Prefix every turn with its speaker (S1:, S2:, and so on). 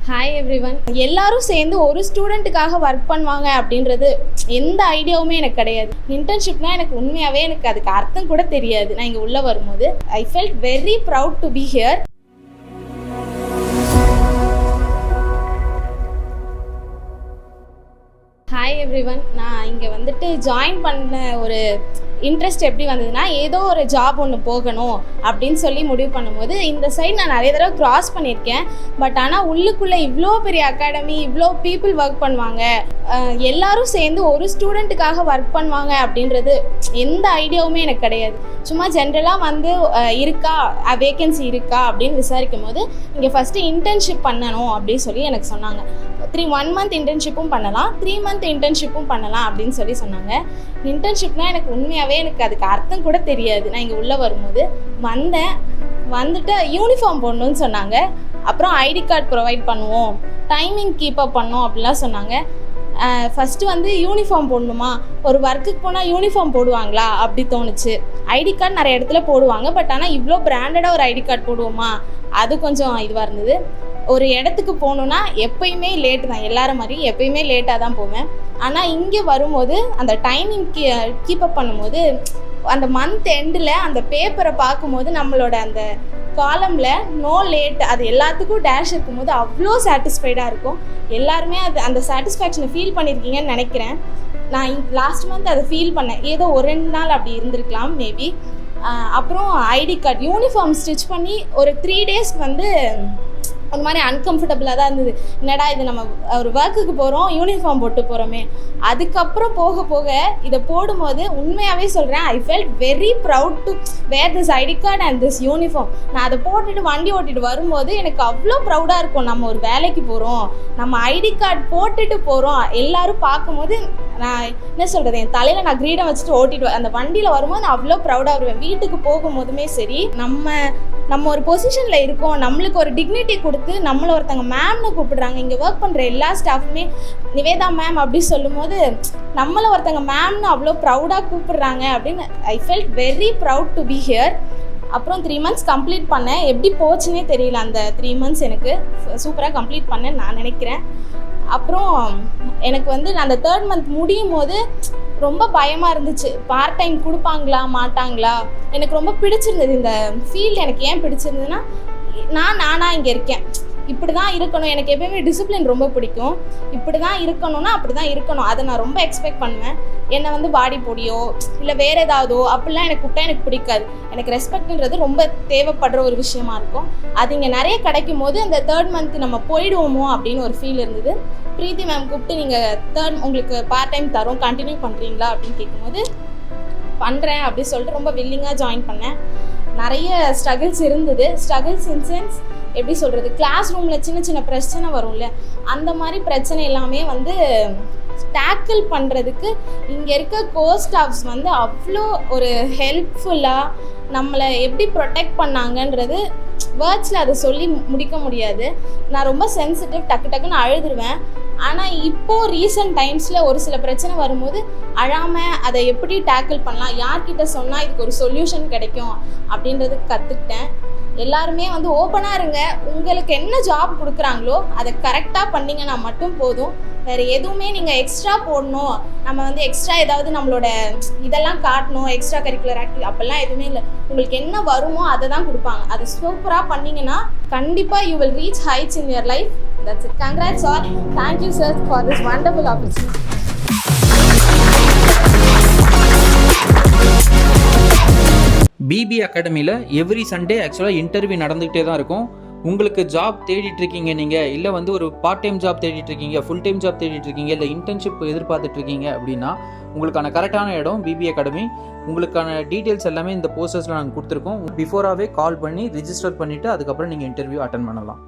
S1: Hi everyone. எல்லாரும் சேர்ந்து ஒரு ஸ்டூடெண்ட்டுக்காக ஒர்க் பண்ணுவாங்க அப்படின்றது எந்த ஐடியாவுமே எனக்கு கிடையாது. இன்டர்ன்ஷிப்னா எனக்கு உண்மையாகவே எனக்கு அதுக்கு அர்த்தம் கூட தெரியாது. நான் இங்கே உள்ளே வரும்போது ஐ felt very proud to be here. Hi everyone. நான் இங்கே வந்துட்டு ஜாயின் பண்ண ஒரு இன்ட்ரெஸ்ட் எப்படி வந்ததுன்னா, ஏதோ ஒரு ஜாப் ஒன்று போகணும் அப்படின்னு சொல்லி முடிவு பண்ணும்போது இந்த சைடு நான் நிறைய தடவை க்ராஸ் பண்ணியிருக்கேன். பட் ஆனால் உள்ளுக்குள்ளே இவ்வளோ பெரிய அகாடமி, இவ்வளோ பீப்புள் ஒர்க் பண்ணுவாங்க, எல்லாரும் சேர்ந்து ஒரு ஸ்டூடெண்ட்டுக்காக ஒர்க் பண்ணுவாங்க அப்படின்றது எந்த ஐடியாவுமே எனக்கு கிடையாது. சும்மா ஜென்ரலாக வந்து இருக்கா வேக்கன்சி இருக்கா அப்படின்னு விசாரிக்கும் போது இங்கே ஃபஸ்ட்டு இன்டர்ன்ஷிப் பண்ணணும் அப்படின்னு சொல்லி எனக்கு சொன்னாங்க. 1 month இன்டர்ன்ஷிப்பும் பண்ணலாம், 3 month இன்டர்ன்ஷிப்பும் பண்ணலாம் அப்படின்னு சொல்லி சொன்னாங்க. இன்டர்ன்ஷிப்னால் எனக்கு உண்மையாகவே எனக்கு அதுக்கு அர்த்தம் கூட தெரியாது. நான் இங்கே உள்ளே வரும்போது வந்துட்டு யூனிஃபார்ம் போடணும்னு சொன்னாங்க. அப்புறம் ஐடி கார்டு ப்ரொவைட் பண்ணுவோம், டைமிங் கீப்பப் பண்ணோம் அப்படிலாம் சொன்னாங்க. ஃபஸ்ட்டு வந்து யூனிஃபார்ம் போடணுமா, ஒரு ஒர்க்குக்கு போனால் யூனிஃபார்ம் போடுவாங்களா அப்படி தோணுச்சு. ஐடி கார்டு நிறைய இடத்துல போடுவாங்க, பட் ஆனால் இவ்வளோ பிராண்டடாக ஒரு ஐடி கார்டு போடுவோமா, அது கொஞ்சம் இதுவாக இருந்தது. ஒரு இடத்துக்கு போகணுன்னா எப்போயுமே லேட்டு தான், எல்லாரும் மாதிரி எப்போயுமே லேட்டாக தான் போவேன். ஆனால் இங்கே வரும்போது அந்த டைமிங் கீப்பப் பண்ணும்போது அந்த மந்த் எண்டில் அந்த பேப்பரை பார்க்கும்போது நம்மளோட அந்த காலமில் நோ லேட் அது எல்லாத்துக்கும் டேஷ் இருக்கும்போது அவ்வளோ சாட்டிஸ்ஃபைடாக இருக்கும். எல்லாருமே அந்த சாட்டிஸ்ஃபேக்ஷனை ஃபீல் பண்ணியிருக்கீங்கன்னு நினைக்கிறேன். நான் லாஸ்ட் மந்த் அதை ஃபீல் பண்ணேன். ஏதோ ஒரு 2 நாள் அப்படி இருந்திருக்கலாம் மேபி. அப்புறம் ஐடி கார்டு யூனிஃபார்ம் ஸ்டிச் பண்ணி ஒரு 3 days வந்து ஒரு மாதிரி அன்கம்ஃபர்டபுளாக தான் இருந்தது. என்னடா இது, நம்ம ஒரு ஒர்க்குக்கு போகிறோம், யூனிஃபார்ம் போட்டு போகிறோமே. அதுக்கப்புறம் போக போக இதை போடும்போது உண்மையாகவே சொல்கிறேன், I felt very proud to wear this ID card and this uniform. நான் அதை போட்டுட்டு வண்டி ஓட்டிட்டு வரும்போது எனக்கு அவ்வளோ ப்ரௌடாக இருக்கும். நம்ம ஒரு வேலைக்கு போகிறோம், நம்ம ஐடி கார்டு போட்டுட்டு போகிறோம், எல்லோரும் பார்க்கும்போது நான் என்ன சொல்கிறது, என் தலையில் நான் கிரீடம் வச்சுட்டு ஓட்டிட்டு அந்த வண்டியில் வரும்போது நான் அவ்வளோ ப்ரௌடாக வருவேன். வீட்டுக்கு போகும்போதுமே சரி, நம்ம ஒரு பொசிஷனில் இருக்கோம், நம்மளுக்கு ஒரு டிக்னிட்டி கொடுத்து நம்மளை ஒருத்தங்க மேம்னு கூப்பிடுறாங்க. இங்கே ஒர்க் பண்ணுற எல்லா ஸ்டாஃபுமே நிவேதா மேம் அப்படி சொல்லும்போது நம்மளை ஒருத்தங்க மேம்னு அவ்வளோ ப்ரௌடாக கூப்பிடுறாங்க அப்படின்னு ஐ felt very proud to be here. அப்புறம் 3 months கம்ப்ளீட் பண்ணேன். எப்படி போச்சுன்னே தெரியல. அந்த 3 months எனக்கு சூப்பராக கம்ப்ளீட் பண்ணேன்னு நான் நினைக்கிறேன். அப்புறம் எனக்கு வந்து அந்த 3rd month முடியும் போது ரொம்ப பயமாக இருந்துச்சு. பார்ட் டைம் கொடுப்பாங்களா மாட்டாங்களா. எனக்கு ரொம்ப பிடிச்சிருந்தது இந்த ஃபீல்டு. எனக்கு ஏன் பிடிச்சிருந்ததுன்னா, நானாக இங்கே இருக்கேன், இப்படி தான் இருக்கணும். எனக்கு எப்பயுமே டிசிப்ளின் ரொம்ப பிடிக்கும். இப்படி தான் இருக்கணும்னா அப்படி தான் இருக்கணும், அதை நான் ரொம்ப எக்ஸ்பெக்ட் பண்ணுவேன். என்னை வந்து பாடி பொடியோ இல்லை வேறு ஏதாவதோ அப்படிலாம் எனக்கு கூப்பிட்டா எனக்கு பிடிக்காது. எனக்கு ரெஸ்பெக்ட்ன்றது ரொம்ப தேவைப்படுற ஒரு விஷயமா இருக்கும். அது இங்கே நிறைய கிடைக்கும் போது அந்த 3rd month நம்ம போயிடுவோமோ அப்படின்னு ஒரு ஃபீல் இருந்தது. பிரீத்தி மேம் கூப்பிட்டு நீங்கள் உங்களுக்கு பார்ட் டைம் தரோம், கண்டினியூ பண்ணுறீங்களா அப்படின்னு கேட்கும்போது பண்ணுறேன் அப்படின்னு சொல்லிட்டு ரொம்ப வில்லிங்காக ஜாயின் பண்ணேன். நிறைய ஸ்ட்ரகிள்ஸ் இருந்தது. ஸ்ட்ரகிள்ஸ் இன் சென்ஸ் எப்படி சொல்கிறது, கிளாஸ் ரூமில் சின்ன சின்ன பிரச்சனை வரும்ல, அந்த மாதிரி பிரச்சனை எல்லாமே வந்து டேக்கிள் பண்ணுறதுக்கு இங்கே இருக்க ஸ்டாஃப்ஸ் வந்து அவ்வளோ ஒரு ஹெல்ப்ஃபுல்லாக நம்மளை எப்படி ப்ரொடெக்ட் பண்ணாங்கன்றது வேர்ட்ஸில் அதை சொல்லி முடிக்க முடியாது. நான் ரொம்ப சென்சிட்டிவ், டக்குன்னு அழுதுருவேன். ஆனால் இப்போது ரீசன்ட் டைம்ஸில் ஒரு சில பிரச்சனை வரும்போது அழாமல் அதை எப்படி டேக்கிள் பண்ணலாம், யார்கிட்ட சொன்னால் இதுக்கு ஒரு சொல்யூஷன் கிடைக்கும் அப்படின்றது கற்றுக்கிட்டேன். எல்லாருமே வந்து ஓப்பனாக இருங்க. உங்களுக்கு என்ன ஜாப் கொடுக்குறாங்களோ அதை கரெக்டாக பண்ணிங்கன்னா மட்டும் போதும். வேறு எதுவுமே நீங்கள் எக்ஸ்ட்ரா போடணும், நம்ம வந்து எக்ஸ்ட்ரா ஏதாவது நம்மளோட இதெல்லாம் காட்டணும், எக்ஸ்ட்ரா கரிக்குலர் ஆக்டிவிட்டி அப்படிலாம் எதுவுமே இல்லை. உங்களுக்கு என்ன வருமோ அதை தான் கொடுப்பாங்க. அதை சூப்பராக பண்ணிங்கன்னா கண்டிப்பாக you will reach heights in your life. That's it. Congrats all. Thank you sir for this wonderful opportunity.
S2: பிபி அகாடமியில் எவ்ரி சண்டே ஆக்சுவலாக இன்டர்வியூ நடந்துகிட்டே தான் இருக்கும். உங்களுக்கு ஜாப் தேடிட்டு இருக்கீங்க நீங்கள், இல்லை வந்து ஒரு பார்ட் டைம் ஜாப் தேடிட்டு இருக்கீங்க, ஃபுல் டைம் ஜாப் தேடிட்டு இருக்கீங்க, இல்லை இன்டர்ன்ஷிப் எதிர்பார்த்துட்டு இருக்கீங்க அப்படின்னா உங்களுக்கான கரெக்டான இடம் பிபி அகாடமி. உங்களுக்கான டீட்டெயில்ஸ் எல்லாமே இந்த போஸ்டர்ஸில் நாங்கள் கொடுத்துருக்கோம். பிஃபோராகவே கால் பண்ணி ரிஜிஸ்டர் பண்ணிவிட்டு அதுக்கப்புறம் நீங்கள் இன்டர்வியூ அட்டன் பண்ணலாம்.